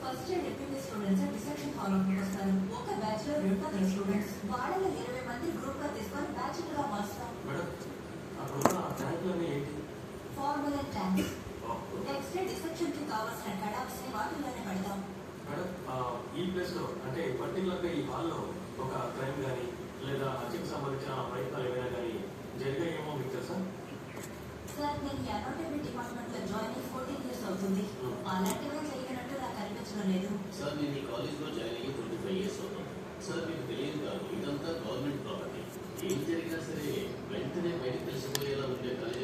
First year deputy students reception hall లోకి వస్తారు. ఒక బ్యాచ్ లో 200 స్టూడెంట్స్, వాళ్ళని 20 మంది గ్రూప్ గా తీసుకొని బ్యాచ్ గా మారుస్తాం. Formal and thanks. Next day reception కి కావాల్సిన కడాప్స్ ని వాటిల్లోనే పెడతాం. ఈ ప్లేస్ లో అంటే పర్టికులర్ గా ఈ హాల్ లో ఒక క్రైమ్ గానీ లేదా హత్యకు సంబంధించిన ప్రయత్నాలు ఏమైనా కానీ జరిగాయేమో మీకు తెలుసా? సార్, నేను అకౌంటబిలిటీ డిపార్ట్మెంట్ లో జాయిన్ అయ్యి 14 years అవుతుంది. అలాంటివే జరిగినట్టు నాకు అనిపించడం లేదు. సార్, నేను ఈ కాలేజ్ లో జాయిన్ అయ్యి 25 years అవుతాం. సార్, మీకు తెలియదు కాదు, ఇదంతా గవర్నమెంట్ ప్రాపర్టీ. ఏం జరిగినా సరే వెంటనే బయటకు తెలిసిపోయేలా ఉండే కాలేజ్